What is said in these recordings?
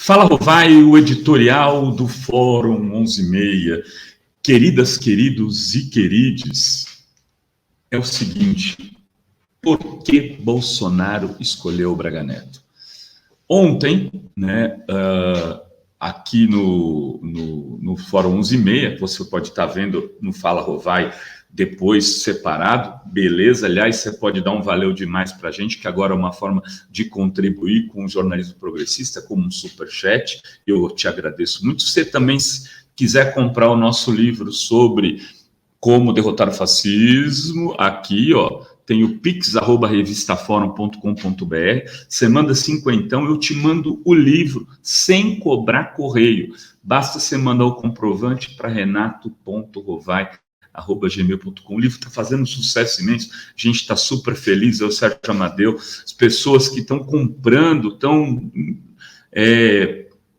Fala, Rovai, o editorial do Fórum 11:30. Queridas, queridos e querides, é o seguinte: por que Bolsonaro escolheu o Braga Neto? Ontem, aqui no Fórum 11:30, você pode estar vendo no Fala Rovai depois separado, beleza? Aliás, você pode dar um valeu demais para a gente, que agora é uma forma de contribuir com o jornalismo progressista, como um superchat. Eu te agradeço muito. Se você também quiser comprar o nosso livro sobre como derrotar o fascismo, aqui, ó, tem o pix@revistaforum.com.br. Você manda cinquentão, eu te mando o livro sem cobrar correio. Basta você mandar o comprovante para renato.rovai@gmail.com. O livro está fazendo um sucesso imenso, a gente está super feliz, eu, Sérgio Amadeu, as pessoas que estão comprando, estão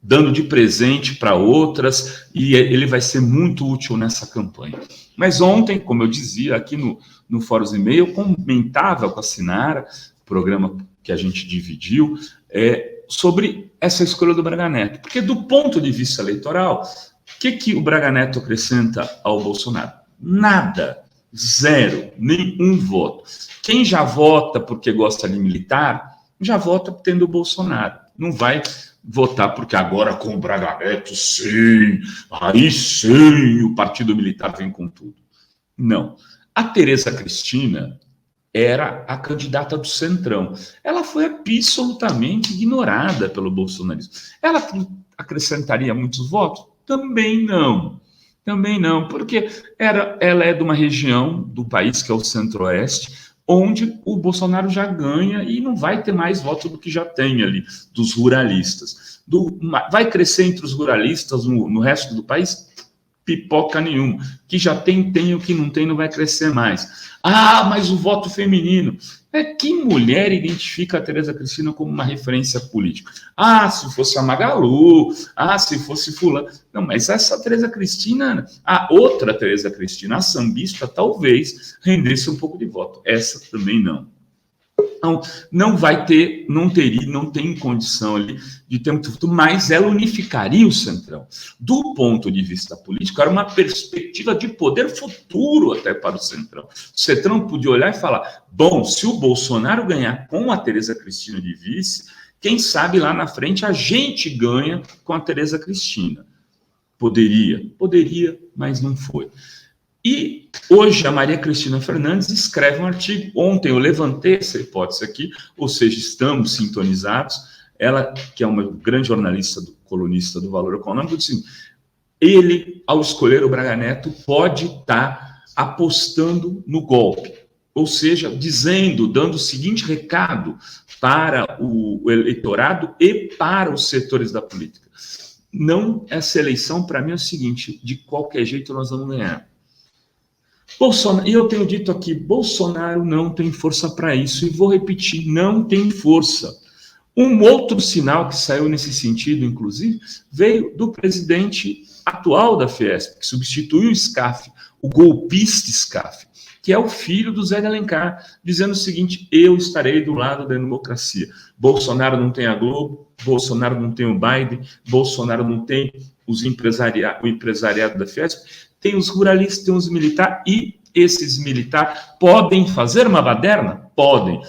dando de presente para outras, e ele vai ser muito útil nessa campanha. Mas ontem, como eu dizia, aqui no Fórum e-mail, eu comentava com a Sinara, programa que a gente dividiu, sobre essa escolha do Braga Neto. Porque do ponto de vista eleitoral, o que o Braga Neto acrescenta ao Bolsonaro? Nada, zero, nem um voto. Quem já vota porque gosta de militar, já vota tendo o Bolsonaro. Não vai votar porque agora com o Braga Neto, sim, aí sim, o partido militar vem com tudo. Não. A Tereza Cristina era a candidata do Centrão. Ela foi absolutamente ignorada pelo bolsonarismo. Ela acrescentaria muitos votos? Também não. Também não, porque ela é de uma região do país, que é o Centro-Oeste, onde o Bolsonaro já ganha e não vai ter mais votos do que já tem ali, dos ruralistas. Vai crescer entre os ruralistas no resto do país? Pipoca nenhuma. Que já tem, o que não tem, não vai crescer mais. Ah, mas o voto feminino. Que mulher identifica a Tereza Cristina como uma referência política? Ah, se fosse a Magalu, se fosse fulano. Não, mas essa Tereza Cristina, a outra Tereza Cristina, a sambista, talvez rendesse um pouco de voto. Essa também não. Então, não tem condição ali de ter muito voto, mas ela unificaria o Centrão. Do ponto de vista político, era uma perspectiva de poder futuro até para o Centrão. O Centrão podia olhar e falar, bom, se o Bolsonaro ganhar com a Tereza Cristina de vice, quem sabe lá na frente a gente ganha com a Tereza Cristina. Poderia, mas não foi. E hoje a Maria Cristina Fernandes escreve um artigo. Ontem eu levantei essa hipótese aqui, ou seja, estamos sintonizados. Ela, que é uma grande jornalista, colunista do Valor Econômico, disse: ele, ao escolher o Braga Neto, pode estar apostando no golpe. Ou seja, dando o seguinte recado para o eleitorado e para os setores da política. Não, essa eleição, para mim, é o seguinte: de qualquer jeito nós vamos ganhar. E eu tenho dito aqui, Bolsonaro não tem força para isso, e vou repetir, não tem força. Um outro sinal que saiu nesse sentido, inclusive, veio do presidente atual da Fiesp, que substituiu o SCAF, o golpista SCAF, que é o filho do Zé de Alencar, dizendo o seguinte: eu estarei do lado da democracia. Bolsonaro não tem a Globo, Bolsonaro não tem o Biden, Bolsonaro não tem o empresariado da Fiesp, tem os ruralistas, tem os militares, e esses militares podem fazer uma baderna? Podem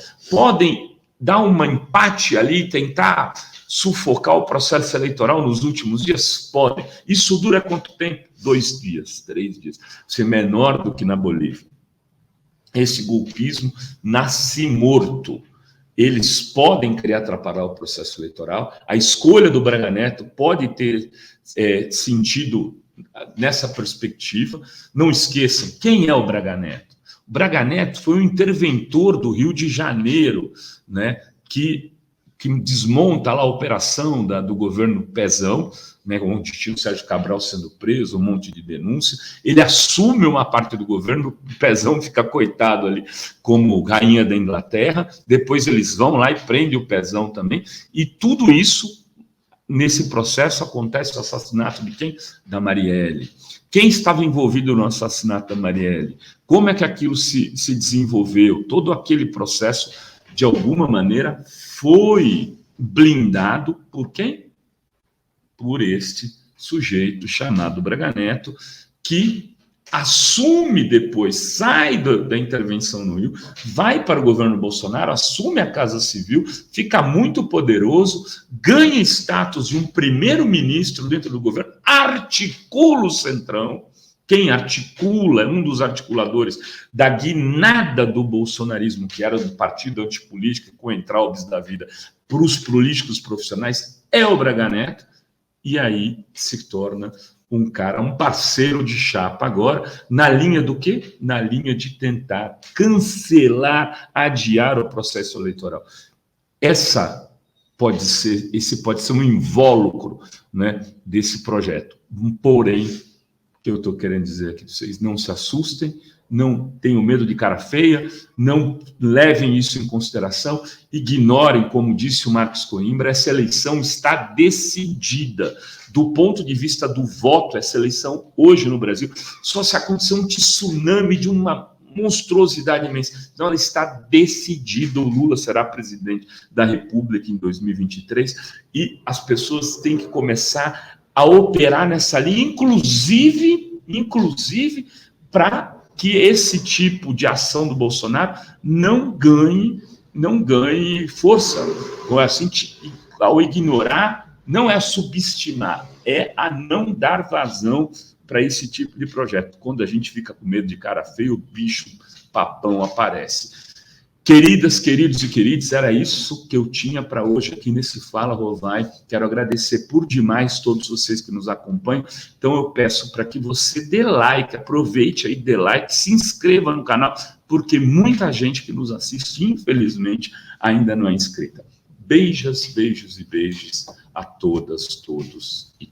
dar um empate ali, tentar sufocar o processo eleitoral nos últimos dias? Podem. Isso dura quanto tempo? 2 dias, 3 dias. Isso é menor do que na Bolívia. Esse golpismo nasce morto. Eles podem querer atrapalhar o processo eleitoral. A escolha do Braga Neto pode ter sentido nessa perspectiva. Não esqueçam, quem é o Braga Neto? O Braga Neto foi um interventor do Rio de Janeiro, né, que desmonta lá a operação do governo Pezão, né, onde tinha o Sérgio Cabral sendo preso, um monte de denúncia. Ele assume uma parte do governo, o Pezão fica coitado ali como rainha da Inglaterra, depois eles vão lá e prendem o Pezão também, e tudo isso, nesse processo, acontece o assassinato de quem? Da Marielle. Quem estava envolvido no assassinato da Marielle? Como é que aquilo se desenvolveu? Todo aquele processo, de alguma maneira, foi blindado por quem? por este sujeito chamado Braga Neto, que assume depois, sai da intervenção no Rio, vai para o governo Bolsonaro, assume a Casa Civil, fica muito poderoso, ganha status de um primeiro-ministro dentro do governo, articula o Centrão. Quem articula, um dos articuladores da guinada do bolsonarismo, que era do partido antipolítico, com entraubes da vida, para os políticos profissionais, é o Braga Neto, e aí se torna um cara, um parceiro de chapa agora, na linha do quê? Na linha de tentar cancelar, adiar o processo eleitoral. Esse pode ser um invólucro, né, desse projeto. Porém, que eu estou querendo dizer aqui, vocês não se assustem, não tenham medo de cara feia, não levem isso em consideração, ignorem, como disse o Marcos Coimbra, essa eleição está decidida. Do ponto de vista do voto, essa eleição hoje no Brasil, só se acontecer um tsunami de uma monstruosidade imensa. Então, ela está decidida, o Lula será presidente da República em 2023, e as pessoas têm que começar a operar nessa linha, inclusive para que esse tipo de ação do Bolsonaro não ganhe força. Assim, ao ignorar, não é subestimar, é a não dar vazão para esse tipo de projeto. Quando a gente fica com medo de cara feio, o bicho papão aparece. Queridas, queridos e queridos, era isso que eu tinha para hoje aqui nesse Fala Rovai. Quero agradecer por demais todos vocês que nos acompanham. Então eu peço para que você dê like, aproveite aí, dê like, se inscreva no canal, porque muita gente que nos assiste, infelizmente, ainda não é inscrita. Beijos, beijos e beijos a todas, todos e